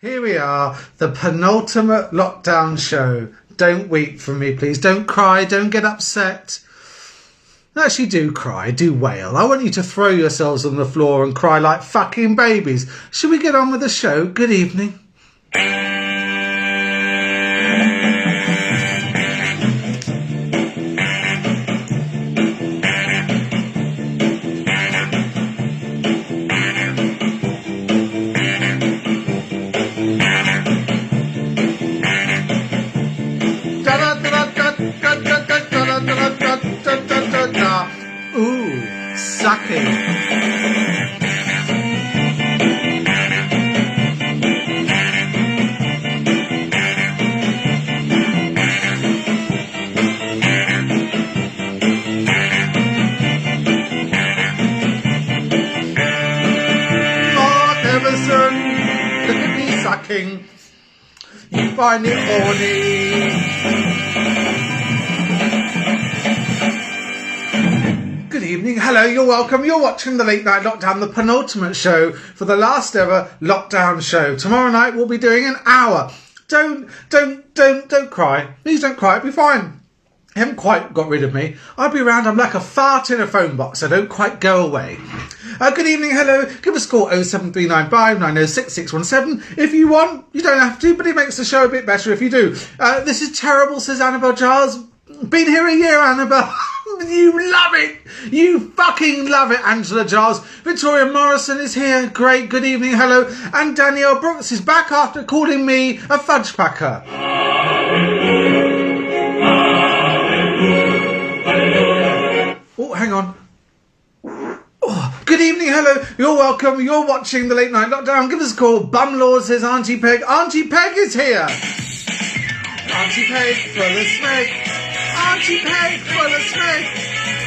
Here we are, the penultimate lockdown show. Don't weep for me, please. Don't cry, don't get upset. Actually, do cry, do wail. I want you to throw yourselves on the floor and cry like fucking babies. Should we get on with the show? Good evening. Ooh, sucking. Mark Everson, look at me sucking. You find it horny. Good evening, hello, you're welcome. You're watching the Late Night Lockdown, the penultimate show for the last ever lockdown show. Tomorrow night we'll be doing an hour. Don't cry. Please don't cry, it'll be fine. You haven't quite got rid of me. I'll be around, I'm like a fart in a phone box, so don't quite go away. Good evening, hello. Give us a call 07395 906 617 if you want. You don't have to, but it makes the show a bit better if you do. This is terrible, says Annabelle Giles. Been here a year, Annabelle. You love it. You fucking love it, Angela Giles. Victoria Morrison is here. Great. Good evening. Hello. And Danielle Brooks is back after calling me a fudge packer. Oh, hang on. Oh, good evening. Hello. You're welcome. You're watching the Late Night Lockdown. Give us a call. Bumlord says Auntie Peg. Auntie Peg is here. Auntie Peg full of smoke. Auntie Peg full of smoke.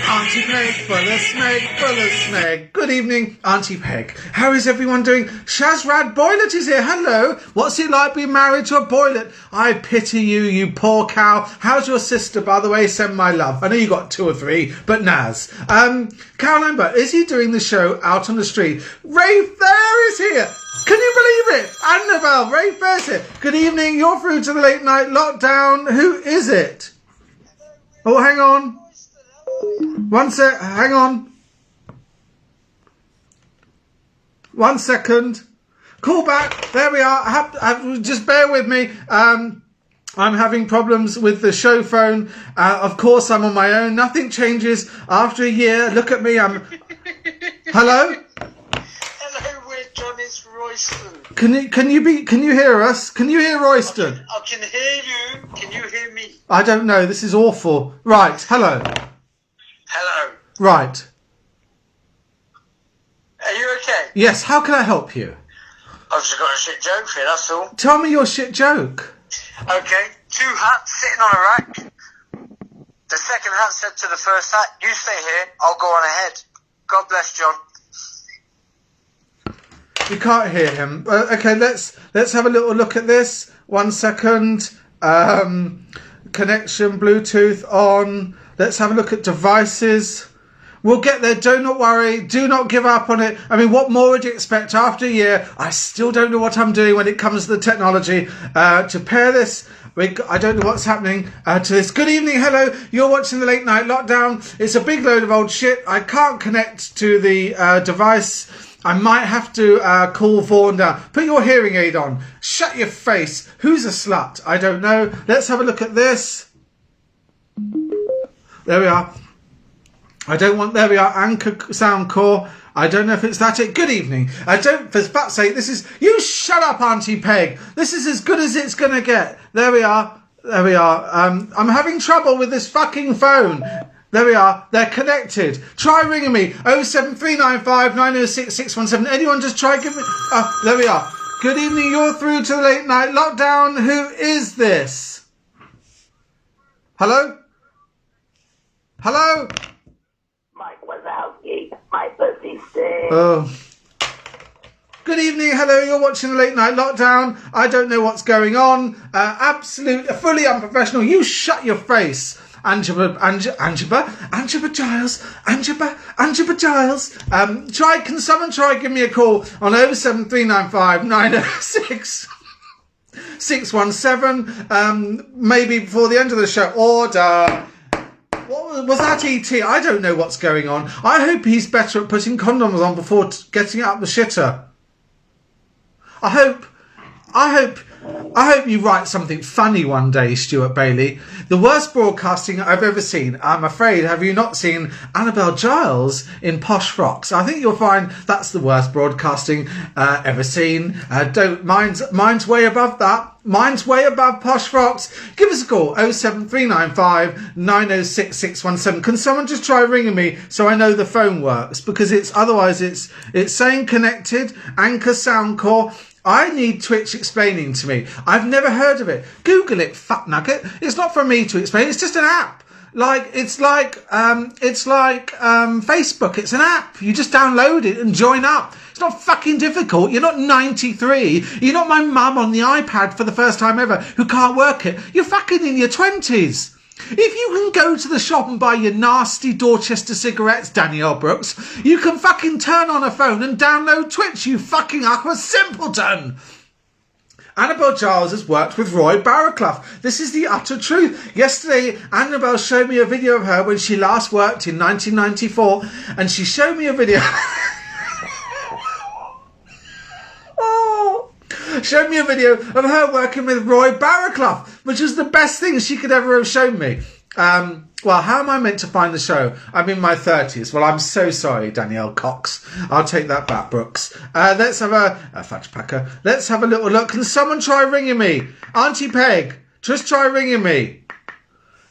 Auntie Peg full of smoke, full of smoke. Good evening, Auntie Peg. How is everyone doing? Shazrad Boylet is here. Hello. What's it like being married to a boylet? I pity you, you poor cow. How's your sister, by the way? Send my love. I know you got 2 or 3, but Naz. Caroline Butt, is he doing the show out on the street? Ray Fair is here. Can you believe it? Annabelle, Ray Fair's here. Good evening. You're through to the Late Night Lockdown. Who is it? Oh, hang on. One sec. Hang on. 1 second. Call back. There we are. Just bear with me. I'm having problems with the show phone. Of course, I'm on my own. Nothing changes after a year. Look at me. I'm. Hello. Hello, we're Johnny's Royston. Can you hear us? Can you hear Royston? I can hear you. Can you hear me? I don't know. This is awful. Right. Hello. Hello. Right. Are you okay? Yes. How can I help you? I've just got a shit joke for you, that's all. Tell me your shit joke. Okay. 2 hats sitting on a rack. The second hat said to the first hat, you stay here, I'll go on ahead. God bless John. You can't hear him. Okay, let's have a little look at this. 1 second. Connection, Bluetooth on. Let's have a look at devices. We'll get there. Do not worry. Do not give up on it. I mean, what more would you expect after a year? I still don't know what I'm doing when it comes to the technology. To pair this, I don't know what's happening to this. Good evening. Hello. You're watching the Late Night Lockdown. It's a big load of old shit. I can't connect to the device. I might have to call Vaughan down. Put your hearing aid on. Shut your face. Who's a slut? I don't know. Let's have a look at this. There we are. There we are. Anchor Sound Core. I don't know if it's that it. Good evening. For fuck's sake, this is... You shut up, Auntie Peg. This is as good as it's going to get. There we are. There we are. I'm having trouble with this fucking phone. There we are. They're connected. Try ringing me. 07395 906 617. Anyone just try give me... there we are. Good evening. You're through to the Late Night Lockdown. Who is this? Hello? Hello? Mike Wazowski. My pussy stinks. Oh. Good evening, hello, you're watching the Late Night Lockdown. I don't know what's going on. Fully unprofessional. You shut your face. Angela Giles. Can someone try give me a call on 07395 906 617, maybe before the end of the show. Order. What was that, E.T.? I don't know what's going on. I hope he's better at putting condoms on before getting out the shitter. I hope you write something funny one day, Stuart Bailey. The worst broadcasting I've ever seen. I'm afraid, have you not seen Annabelle Giles in Posh Frocks? I think you'll find that's the worst broadcasting ever seen. Mine's way above that. Mine's way above Posh Frocks. Give us a call, 07395 906 617. Can someone just try ringing me so I know the phone works? Because otherwise it's saying connected, Anchor Soundcore. I need Twitch explaining to me. I've never heard of it. Google it, fuck nugget. It's not for me to explain. It's just an app. It's like Facebook. It's an app. You just download it and join up. It's not fucking difficult. You're not 93. You're not my mum on the iPad for the first time ever who can't work it. You're fucking in your 20s. If you can go to the shop and buy your nasty Dorchester cigarettes, Danielle Brooks, you can fucking turn on a phone and download Twitch, you fucking aqua simpleton. Annabelle Giles has worked with Roy Barraclough. This is the utter truth. Yesterday, Annabelle showed me a video of her when she last worked in 1994, and she showed me a video... showed me a video of her working with Roy Barraclough, which was the best thing she could ever have shown me. Well, how am I meant to find the show? I'm in my 30s. Well, I'm so sorry, Danielle Cox. I'll take that back, Brooks. Let's have a fudge packer. Let's have a little look. Can someone try ringing me? Auntie Peg, just try ringing me.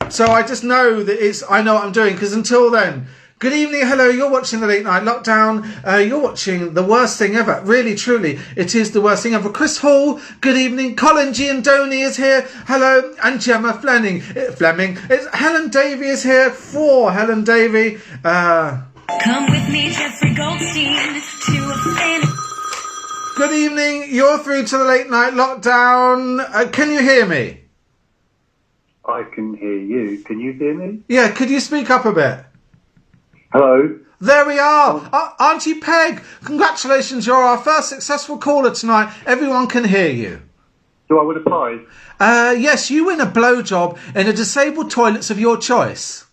So I just know that I know what I'm doing, because until then... Good evening, hello, you're watching the Late Night Lockdown. You're watching the worst thing ever. Really, truly, it is the worst thing ever. Chris Hall, good evening. Colin Giandoni is here. Hello. And Gemma Fleming. It's Helen Davey is here for Helen Davey. Come with me, Jeffrey Goldstein, to a fan. Good evening, you're through to the Late Night Lockdown. Can you hear me? I can hear you. Can you hear me? Yeah, could you speak up a bit? Hello. There we are. Auntie Peg, congratulations. You're our first successful caller tonight. Everyone can hear you. Do I win a prize? Yes, you win a blowjob in a disabled toilets of your choice.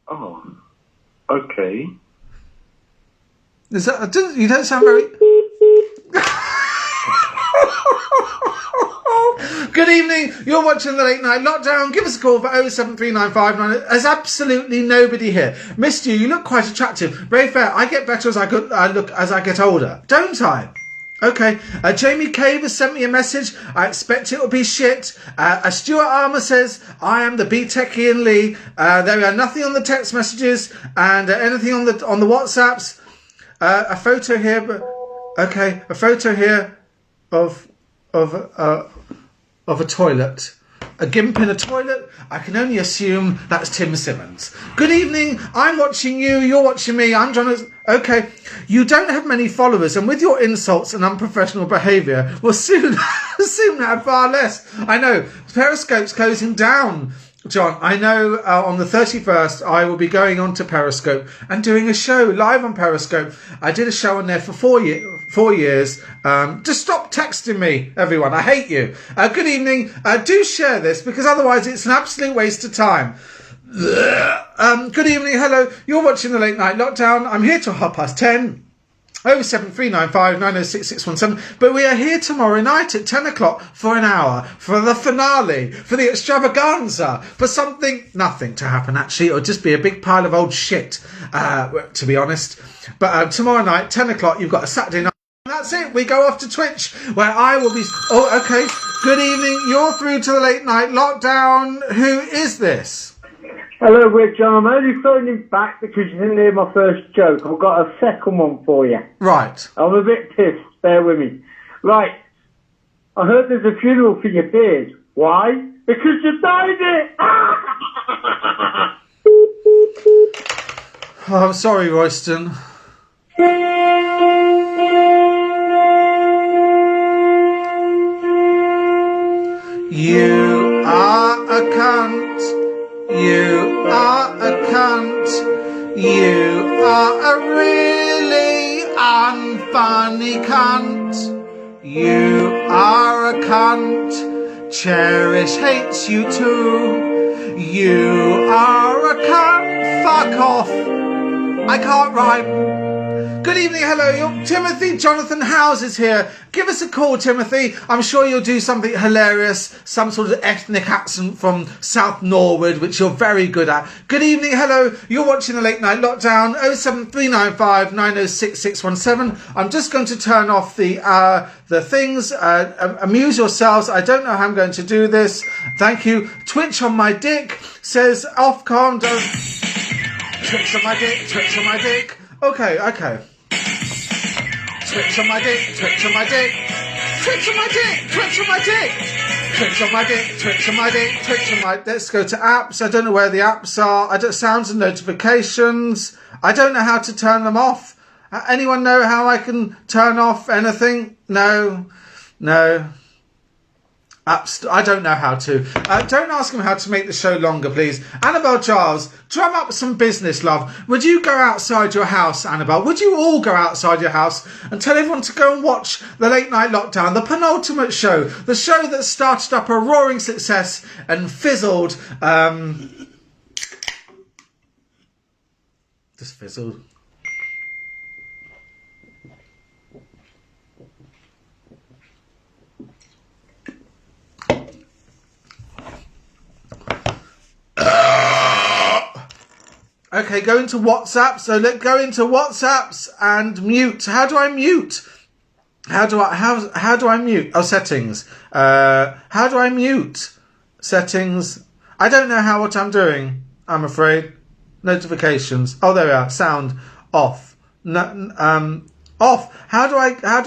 Oh, okay. You don't sound very... Good evening, you're watching the Late Night Lockdown. Give us a call for 07395. There's absolutely nobody here. Missed you, you look quite attractive. Very fair, I get better as I look as I get older, don't I? Okay, Jamie Cave has sent me a message. I expect it will be shit. Stuart Armour says, I am the B-Tech Ian Lee. There are nothing on the text messages and anything on the WhatsApps. A photo here, but okay, a photo here of a toilet. A gimp in a toilet? I can only assume that's Tim Simmons. Good evening, I'm watching you, you're watching me, I'm John... Okay, you don't have many followers, and with your insults and unprofessional behaviour, we'll soon have far less. I know, Periscope's closing down, John. I know on the 31st I will be going on to Periscope and doing a show live on Periscope. I did a show on there for 4 years. Just stop texting me, everyone. I hate you. Good evening. Do share this, because otherwise it's an absolute waste of time. Good evening. Hello. You're watching the Late Night Lockdown. I'm here till 10:30. 07395 906 617. But we are here tomorrow night at 10 o'clock for an hour, for the finale, for the extravaganza, for nothing to happen actually. It'll just be a big pile of old shit, to be honest. But tomorrow night, 10 o'clock, you've got a Saturday night. And that's it. We go off to Twitch, where I will be... Oh, okay. Good evening. You're through to the Late Night Lockdown. Who is this? Hello, Rich. I'm only phoning back because you didn't hear my first joke. I've got a second one for you. Right. I'm a bit pissed. Bear with me. Right. I heard there's a funeral for your beard. Why? Because you dyed it! Oh, I'm sorry, Royston. You are a cunt. You are a cunt. You are a really unfunny cunt. You are are a cunt. Cherish hates you too. You are a cunt. Fuck off. I can't rhyme. Good evening, hello, Timothy Jonathan Howes is here. Give us a call, Timothy. I'm sure you'll do something hilarious, some sort of ethnic accent from South Norwood, which you're very good at. Good evening, hello, you're watching the Late Night Lockdown, 07395 906 617. I'm just going to turn off the things. Amuse yourselves. I don't know how I'm going to do this. Thank you. Twitch on my dick says Ofcom. Twitch on my dick, Twitch on my dick. Okay. Twitch on my dick, Twitch on my dick, Twitch on my dick, Twitch on my dick, Twitch on my dick, Twitch on my dick, Twitch on my... Let's go to apps. I don't know where the apps are. Sounds and notifications. I don't know how to turn them off. Anyone know how I can turn off anything? No. I don't know how to. Don't ask him how to make the show longer, please. Annabelle Giles, drum up some business, love. Would you go outside your house, Annabelle? Would you all go outside your house and tell everyone to go and watch the Late Night Lockdown, the penultimate show, the show that started up a roaring success and fizzled. Just fizzled. Okay, go into WhatsApp. So let's go into WhatsApps and mute. How do I mute? How do I mute? Oh, settings. How do I mute? Settings. I don't know what I'm doing, I'm afraid. Notifications. Oh, there we are. Sound off. Off. How do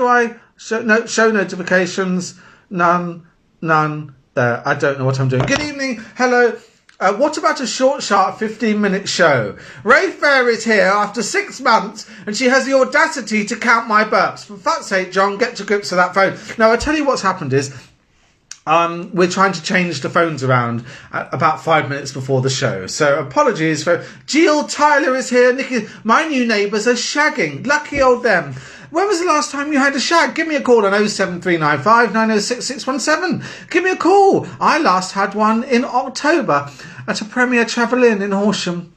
I show notifications? None. There. I don't know what I'm doing. Good evening. Hello. What about a short, sharp 15-minute show? Ray Fair is here after 6 months and she has the audacity to count my burps. For fuck's sake, John, get to grips with that phone. Now, I'll tell you what's happened is we're trying to change the phones around about 5 minutes before the show. So apologies for... Jill Tyler is here. Nikki, my new neighbours are shagging. Lucky old them. When was the last time you had a shag? Give me a call on 07395 906 617. Give me a call. I last had one in October at a Premier Travel Inn in Horsham.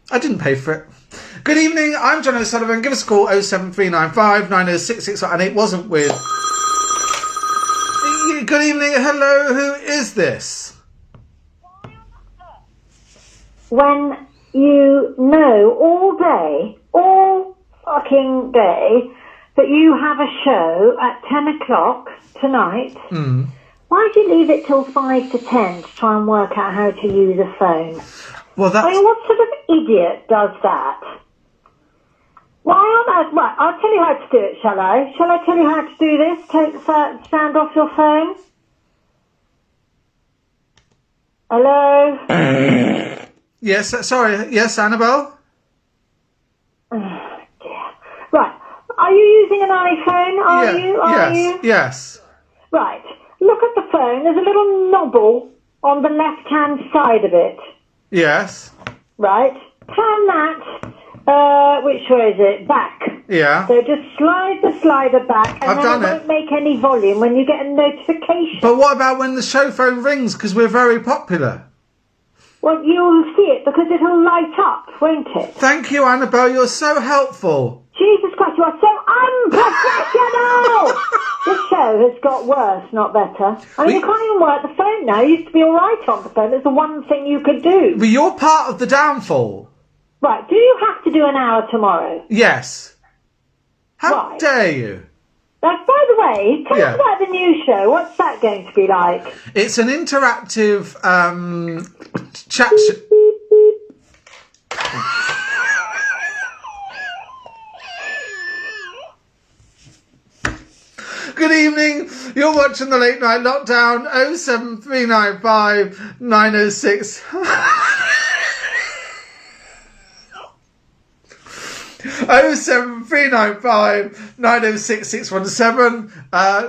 I didn't pay for it. Good evening, I'm John O'Sullivan. Give us a call 07395 906 617. And it wasn't with... Good evening, hello, who is this? When you know all day, all fucking day, that you have a show at 10 o'clock tonight, why do you leave it till 5 to 10 to try and work out how to use a phone? Well, that's... I mean, what sort of idiot does that? Why on earth? Right, I'll tell you how to do it, shall I? Shall I tell you how to do this? Take the sound off your phone. Hello? Yes, sorry. Yes, Annabelle? Oh, dear. Right, are you using an iPhone? Are you? Yes. Right, look at the phone. There's a little knobble on the left-hand side of it. Yes. Right, turn that... which way is it? Back. Yeah. So just slide the slider back and then it won't make any volume when you get a notification. But what about when the show phone rings? Because we're very popular. Well, you'll see it because it'll light up, won't it? Thank you, Annabelle. You're so helpful. Jesus Christ, you are so unprofessional! This show has got worse, not better. I mean, you can't even work the phone now. You used to be all right on the phone. It's the one thing you could do. But you're part of the downfall. Right, do you have to do an hour tomorrow? Yes. How dare you? By the way, tell us about the new show. What's that going to be like? It's an interactive chat show. Good evening. You're watching the Late Night Lockdown. 07395 906. 07395 906 617.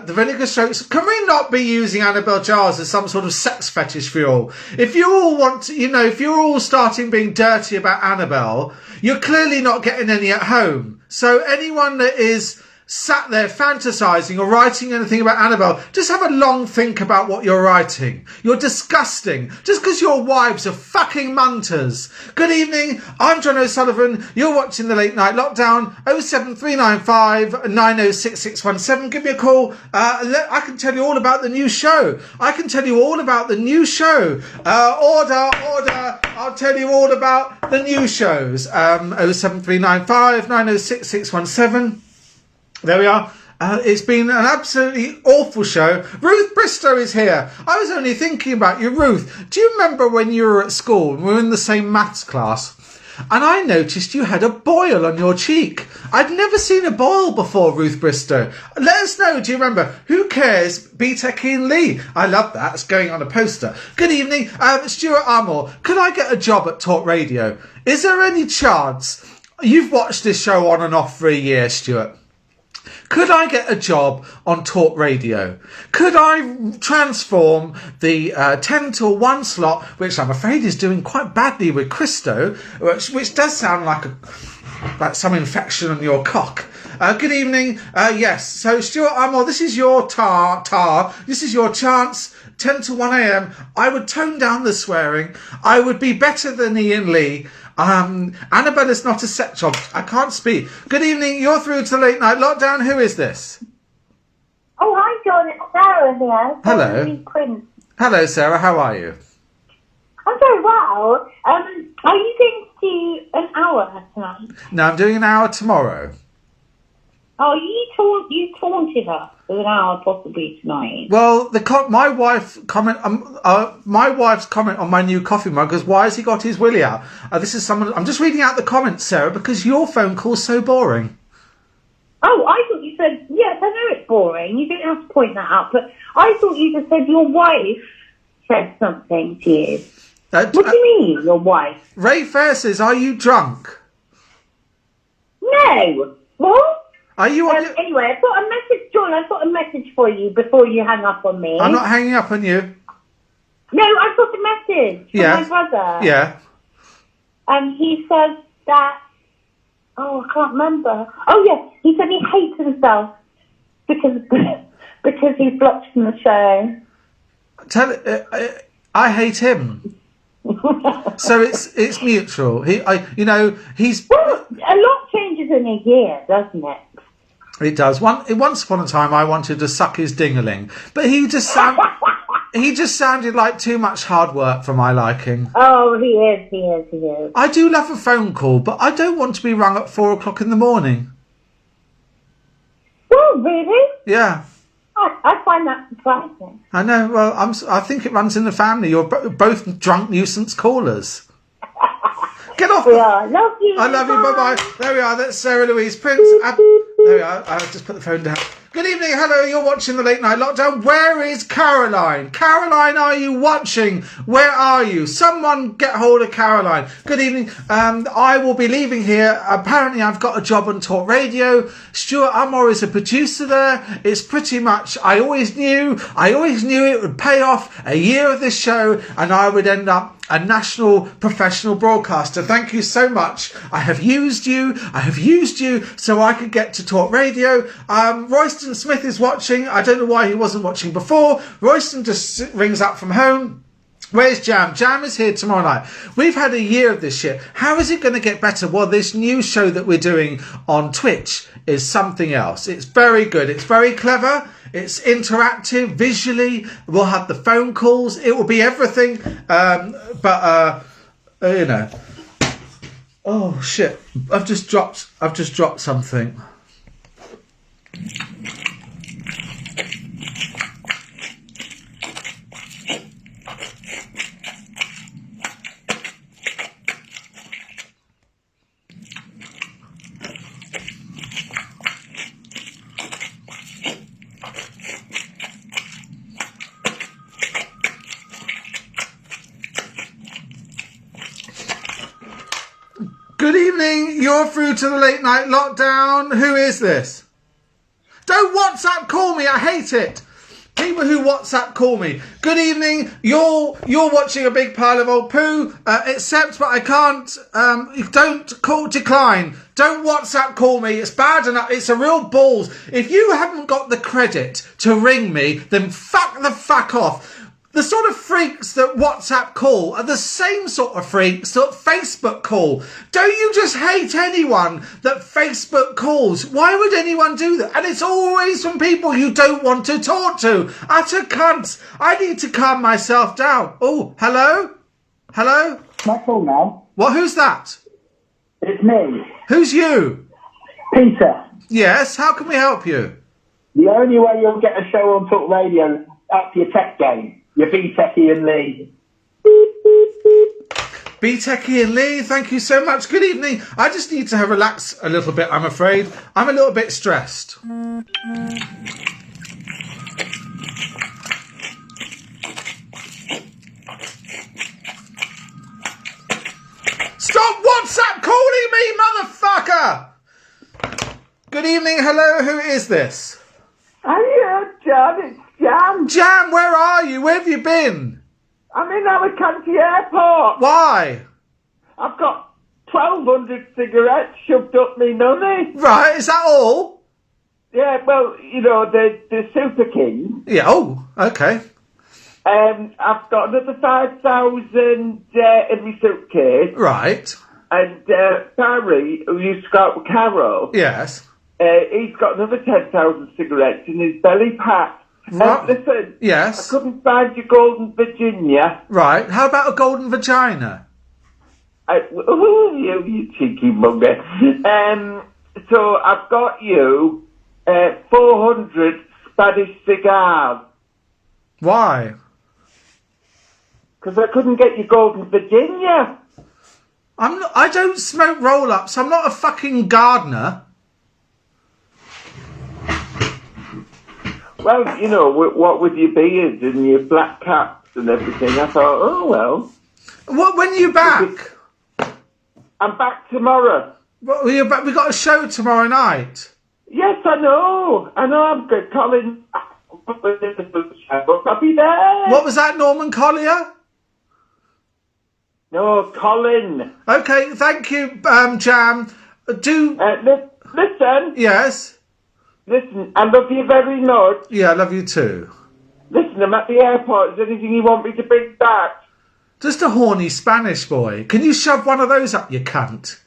The Vinegar Strokes. Can we not be using Annabelle Giles as some sort of sex fetish for you all? If you all want to, if you're all starting being dirty about Annabelle, you're clearly not getting any at home. So anyone that is sat there fantasizing or writing anything about Annabelle, just have a long think about what you're writing. You're disgusting. Just because your wives are fucking munters. Good evening. I'm John O'Sullivan. You're watching the Late Night Lockdown. 07395 906 617. Give me a call. I can tell you all about the new show. Order. I'll tell you all about the new shows. 07395 906 617. There we are. It's been an absolutely awful show. Ruth Bristow is here. I was only thinking about you, Ruth. Do you remember when you were at school and we were in the same maths class? And I noticed you had a boil on your cheek. I'd never seen a boil before, Ruth Bristow. Let us know, do you remember? Who cares? B-Tech Ian Lee. I love that. It's going on a poster. Good evening. Stuart Armour. Could I get a job at Talk Radio? Is there any chance? You've watched this show on and off for a year, Stuart. Could I get a job on Talk Radio? Could I transform the 10 till 1 slot, which I'm afraid is doing quite badly with Christo, which does sound like some infection on your cock. Good evening. Yes. So, Stuart Armour, this is your this is your chance. 10 to 1 a.m. I would tone down the swearing. I would be better than Ian Lee. Annabelle is not a sex job. I can't speak. Good evening. You're through to the Late Night Lockdown. Who is this? Oh, hi, John. It's Sarah here. Hello. Prince. Hello, Sarah. How are you? I'm very well. Are you going to do an hour tonight? No, I'm doing an hour tomorrow. Oh, you taunted us with an hour possibly tonight. Well, my wife's comment on my new coffee mug is, why has he got his willy out? This is someone. I'm just reading out the comments, Sarah, because your phone call's so boring. Oh, I thought you said, yes, I know it's boring. You didn't have to point that out, but I thought you just said your wife said something to you. What do you mean, your wife? Ray Fair says, are you drunk? No. What? Are you on Anyway, I've got a message, John. I've got a message for you before you hang up on me. I'm not hanging up on you. No, I've got a message from my brother. Yeah. And he says that... Oh, I can't remember. Oh, yeah. He said he hates himself because he's blocked from the show. I hate him. So it's mutual. He's... Well, a lot changes in a year, doesn't it? It does. Once upon a time, I wanted to suck his dingaling, but he just sounded like too much hard work for my liking. Oh, he is. I do love a phone call, but I don't want to be rung at 4 o'clock in the morning. Oh, really? Yeah. I find that surprising. I know. Well, I think it runs in the family. You're both drunk nuisance callers. Get off. We are. Love you. I love you. Bye-bye. There we are. That's Sarah Louise Prince. There we are. I'll just put the phone down. Good evening. Hello. You're watching the Late Night Lockdown. Where is Caroline? Caroline, are you watching? Where are you? Someone get hold of Caroline. Good evening. I will be leaving here. Apparently, I've got a job on Talk Radio. Stuart Armour is a producer there. It's pretty much, I always knew it would pay off a year of this show and I would end up a national professional broadcaster. Thank you so much. I have used you so I could get to Talk Radio. Royston Smith is watching. I don't know why he wasn't watching before. Royston just rings up from home. Where's Jam? Jam is here tomorrow night. We've had a year of this shit. How is it going to get better? Well, this new show that we're doing on Twitch is something else. It's very good. It's very clever. It's interactive visually. We'll have the phone calls. It will be everything. Oh shit! I've just dropped something. Good evening, you're through to the Late Night Lockdown. Who is this? Don't WhatsApp call me, I hate it. People who WhatsApp call me. Good evening. You're watching a big pile of old poo. Accept, but I can't. Don't call. Decline. Don't WhatsApp call me. It's bad enough. It's a real balls. If you haven't got the credit to ring me, then fuck off. The sort of freaks that WhatsApp call are the same sort of freaks that Facebook call. Don't you just hate anyone that Facebook calls? Why would anyone do that? And it's always from people you don't want to talk to. Utter cunts. I need to calm myself down. Oh, hello? Hello? My call now. What? Who's that? It's me, Who's you? Peter. Yes, how can we help you? The only way you'll get a show on Talk Radio is up your tech game. Your B-Techie and Lee. B-Techie and Lee, thank you so much. Good evening. I just need to relax a little bit, I'm afraid. I'm a little bit stressed. Stop WhatsApp calling me, motherfucker! Good evening, hello, who is this? Hiya, John, it's Jan. Jam, where are you? Where have you been? I'm in Alicante Airport. Why? I've got 1,200 cigarettes shoved up me nunny. Right, is that all? Yeah, well, you know, the Super King. Yeah, oh, okay. I've got another 5,000 in my suitcase. Right. And Barry, who used to go out with Carol, Yes. he's got another 10,000 cigarettes in his belly pack. What? Listen, Yes. I couldn't find your Golden Virginia. Right, how about a golden vagina? You cheeky mugger. So I've got you 400 Spanish cigars. Why? Because I couldn't get your Golden Virginia. I don't smoke roll-ups. I'm not a fucking gardener. Well, you know, what with your beard and your black caps and everything, I thought, oh, well. What? When are you back? I'm back tomorrow. Well, you're back. We got a show tomorrow night. Yes, I know. I'm good. Colin, I'll be there. What was that, Norman Collier? No, Colin. Okay, thank you, Jam. Listen. Yes. Listen, I love you very much. Yeah, I love you too. Listen, I'm at the airport. Is there anything you want me to bring back? Just a horny Spanish boy. Can you shove one of those up, you cunt?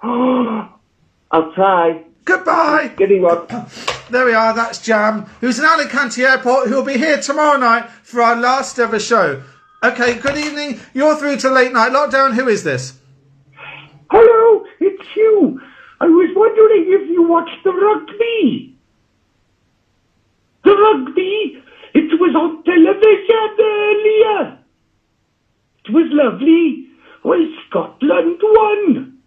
I'll try. Goodbye. Giddy one. There we are, that's Jam, who's in Alicante Airport, who'll be here tomorrow night for our last ever show. Okay, good evening. You're through to Late Night Lockdown. Who is this? Hello, it's you. I was wondering if you watched the rugby. The rugby, it was on television earlier. It was lovely. Well, Scotland won.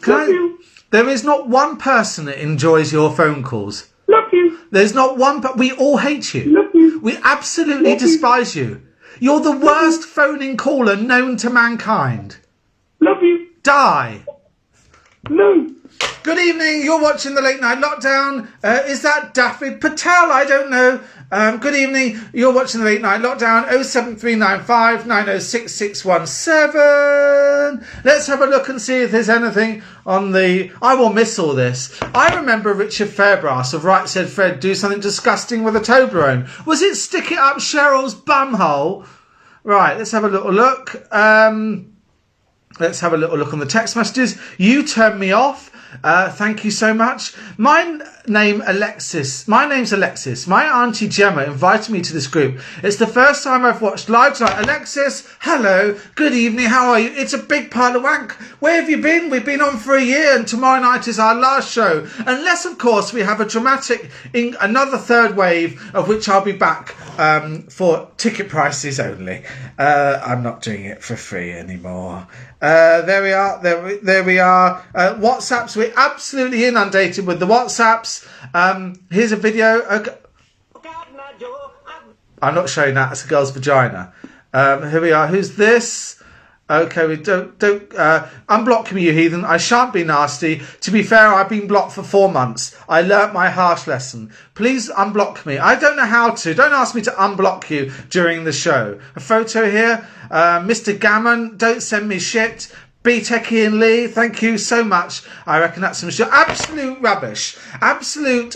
Love you. There is not one person that enjoys your phone calls. Love you. There's not one, but we all hate you. Love you. We absolutely despise you. You're the worst phoning caller known to mankind. Love you. Die. No. Good evening. You're watching the Late Night Lockdown. Is that David Patel? I don't know. Good evening. You're watching the Late Night Lockdown. 07395 906 617. Let's have a look and see if there's anything on the... I will miss all this. I remember Richard Fairbrass of Right Said Fred do something disgusting with a Toblerone. Was it stick it up Cheryl's bumhole? Right, let's have a little look. Let's have a little look on the text messages. You turned me off. Thank you so much. My name's Alexis. My auntie Gemma invited me to this group. It's the first time I've watched live tonight. Alexis, hello. Good evening. How are you? It's a big pile of wank. Where have you been? We've been on for a year and tomorrow night is our last show. Unless, of course, we have a dramatic, another third wave of which I'll be back for ticket prices only. I'm not doing it for free anymore. There we are. There we are. WhatsApps. We're absolutely inundated with the WhatsApps. Here's a video. Okay. I'm not showing that. It's a girl's vagina. Here we are. Who's this? Okay, we don't unblock me, you heathen. I shan't be nasty. To be fair, I've been blocked for 4 months. I learnt my harsh lesson. Please unblock me. I don't know how to. Don't ask me to unblock you during the show. A photo here. Mr. Gammon, don't send me shit. B-Techie and Lee, thank you so much. I reckon that's some shit. Absolute rubbish. Absolute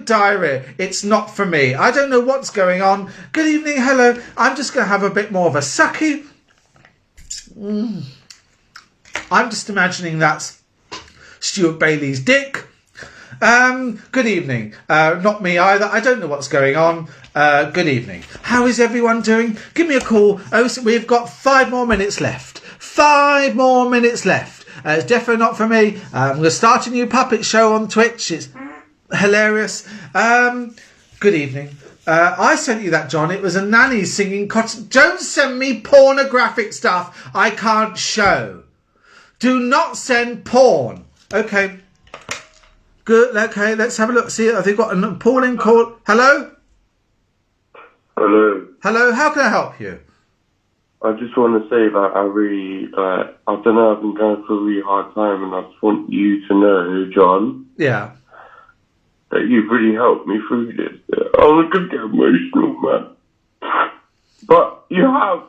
diarrhea. It's not for me. I don't know what's going on. Good evening, hello. I'm just going to have a bit more of a sucky. I'm just imagining that's Stuart Bailey's dick. Good evening. Not me either. I don't know what's going on. Good evening. How is everyone doing? Give me a call. Oh, so we've got 5 more minutes left. 5 more minutes left. It's definitely not for me. I'm going to start a new puppet show on Twitch. It's hilarious. Good evening. I sent you that, John. It was a nanny singing cotton. Don't send me pornographic stuff I can't show. Do not send porn. Okay. Good. Okay, let's have a look. See, have they got an appalling call? Hello? Hello. Hello, how can I help you? I just want to say that I really, I don't know, I've been going through a really hard time, and I just want you to know, John. Yeah. That you've really helped me through this. I'm going to get emotional, man. But you have,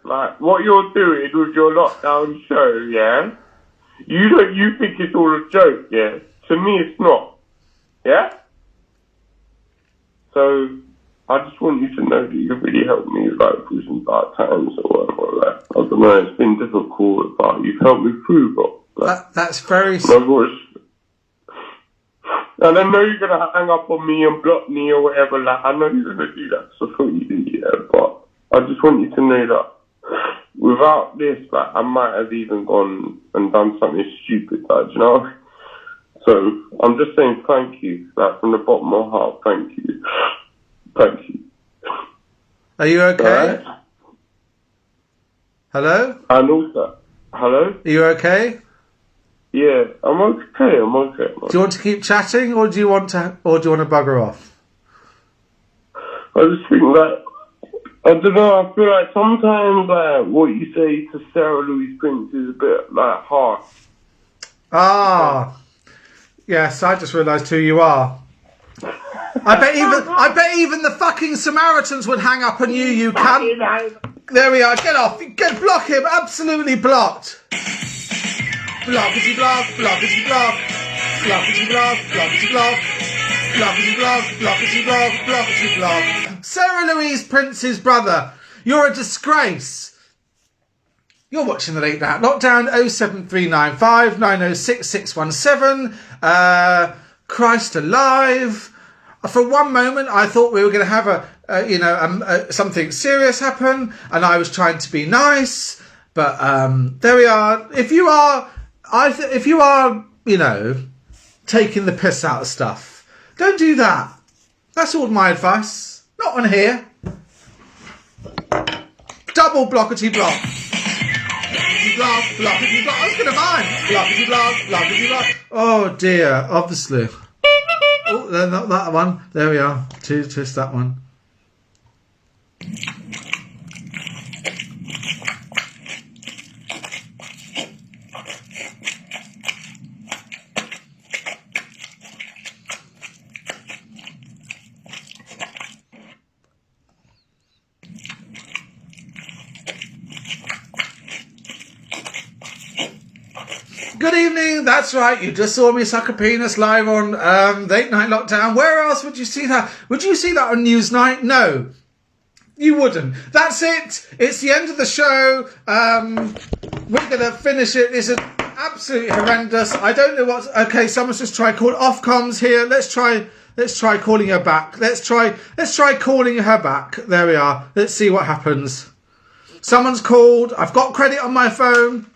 like, what you're doing with your lockdown show, yeah? You think it's all a joke, yeah? To me, it's not. Yeah? So, I just want you to know that you've really helped me, like, through some dark times or whatever. Like, I don't know, it's been difficult, but you've helped me through, bro. Like, that's very... And I know you're going to hang up on me and block me or whatever. Like, I know you're going to do that, so I thought you did, yeah. But I just want you to know that without this, like, I might have even gone and done something stupid, like, you know? So I'm just saying thank you, like, from the bottom of my heart, thank you. Thank you. Are you okay? Hello? And also, hello? Are you okay? Yeah, I'm okay. Do you want to keep chatting, or do you want to bugger off? I just think that, I don't know, I feel like sometimes what you say to Sarah Louise Prince is a bit like harsh. Ah, yes, I just realised who you are. I bet even the fucking Samaritans would hang up on you cunt. There we are, get off, block him, absolutely blocked. Blockity block, blockity block, blockity block, blockity block, blockity block, blockity block, blockity block. Sarah Louise Prince's brother, you're a disgrace. You're watching the Late Night Lockdown. 07395 906 617. Christ alive. For one moment, I thought we were going to have something serious happen, and I was trying to be nice. But there we are. If you are, taking the piss out of stuff, don't do that. That's all my advice. Not on here. Double blockety block. Blockety block, blockety block. I was going to mind. Blockety block, blockety block. Oh dear, obviously. Oh, not that one. There we are. Twist that one. Good evening, that's right, you just saw me suck a penis live on Late Night Lockdown. Where else would you see that? Would you see that on Newsnight? No, you wouldn't. That's it, it's the end of the show. We're going to finish it. This is absolutely horrendous. I don't know what's... Okay, someone's just tried calling Ofcoms here. Let's try calling her back. Let's try calling her back. There we are. Let's see what happens. Someone's called. I've got credit on my phone.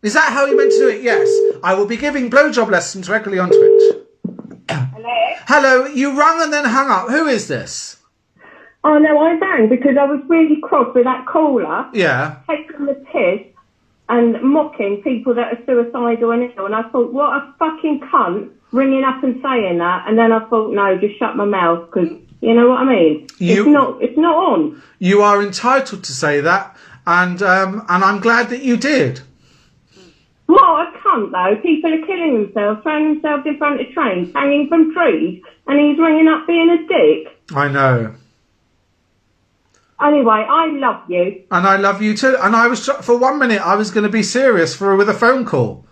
Is that how you meant to do it? Yes. I will be giving blowjob lessons regularly on Twitch. Hello? Hello, you rang and then hung up. Who is this? Oh, no, I rang because I was really cross with that caller. Yeah. Taking the piss and mocking people that are suicidal and ill. And I thought, what a fucking cunt ringing up and saying that. And then I thought, no, just shut my mouth because, You know what I mean? It's not on. You are entitled to say that, and I'm glad that you did. What a cunt, though. People are killing themselves, throwing themselves in front of trains, hanging from trees, and he's ringing up being a dick. I know. Anyway, I love you. And I love you too. And I was, for 1 minute, I was going to be serious with a phone call.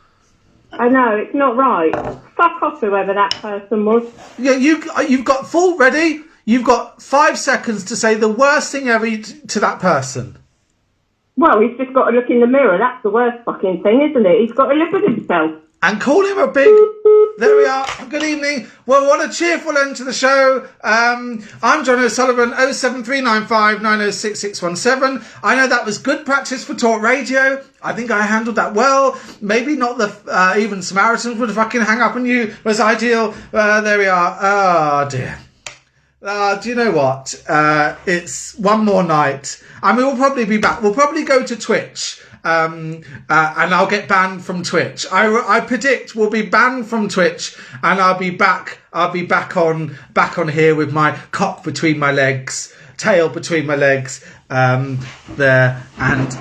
I know, it's not right. Fuck off, whoever that person was. Yeah, you've got full ready. You've got 5 seconds to say the worst thing ever to that person. Well, he's just got to look in the mirror. That's the worst fucking thing, isn't it? He's got to look at himself. And call him a big... There we are. Good evening. Well, what a cheerful end to the show. I'm John O'Sullivan, 07395 906617. I know that was good practice for talk radio. I think I handled that well. Maybe not the even Samaritans would fucking hang up on you. Was ideal. There we are. Oh, dear. Do you know what? It's one more night. I mean, we'll probably be back. We'll probably go to Twitch. And I'll get banned from Twitch. I predict we'll be banned from Twitch, and I'll be back on here with my cock between my legs, tail between my legs, there and.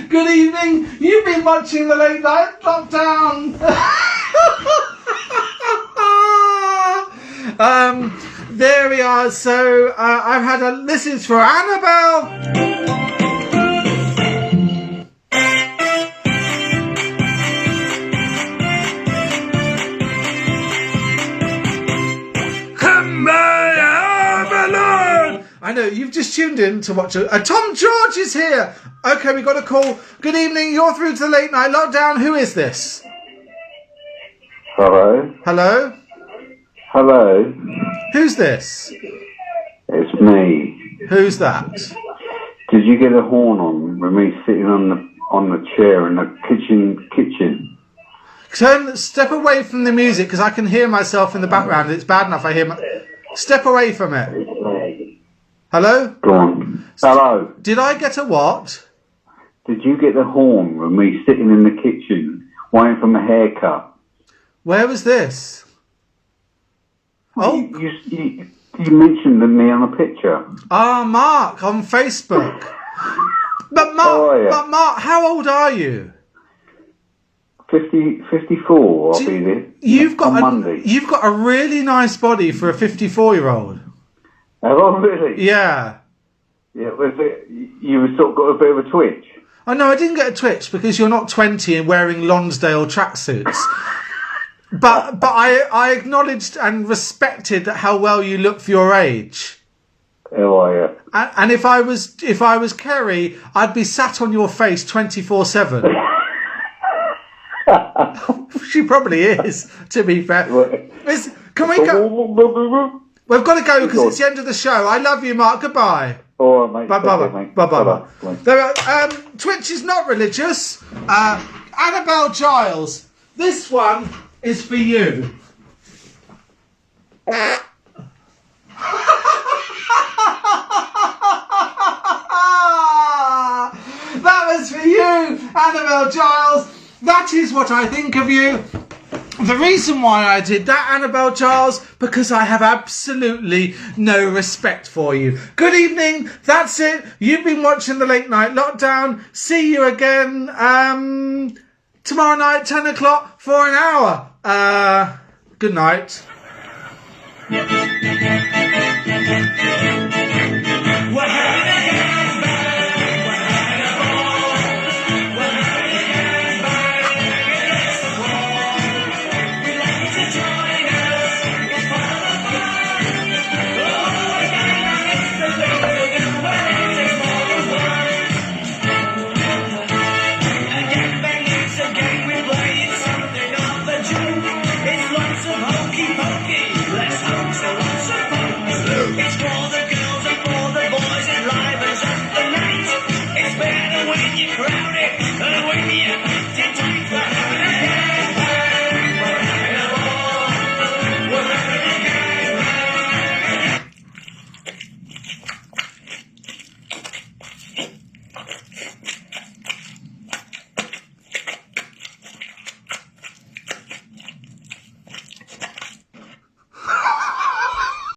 Good evening. You've been watching the Late Night Lockdown. There we are. So I've had this is for Annabelle. I know you've just tuned in to watch Tom George is here. Okay, we got a call. Good evening. You're through to the Late Night Lockdown. Who is this? Hello. Hello. Hello. Who's this? It's me. Who's that? Did you get a horn on with me sitting on the chair in the kitchen? Step away from the music because I can hear myself in the background. It's bad enough I hear Step away from it. Hello? Go on. Hello. Did I get a what? Did you get the horn with me sitting in the kitchen waiting for my haircut? Where was this? Oh, you mentioned me on a picture. Ah, Mark on Facebook. But Mark, how old are you? 54. I'll be there. You've got on Monday. You've got a really nice body for a 54-year-old. Have I really? Yeah. Yeah. Was it? You sort of got a bit of a twitch. Oh no, I didn't get a twitch because you're not 20 and wearing Lonsdale tracksuits. But I acknowledged and respected how well you look for your age. Oh, yeah. And if I was Kerry, I'd be sat on your face 24/7. She probably is, to be fair. Can we go? We've got to go because it's the end of the show. I love you, Mark. Goodbye. All right, mate. Bye. Twitch is not religious. Annabelle Giles, this one is for you. That was for you, Annabelle Giles. That is what I think of you. The reason why I did that, Annabelle Giles, because I have absolutely no respect for you. Good evening. That's it. You've been watching the Late Night Lockdown. See you again tomorrow night, 10 o'clock for an hour. Good night.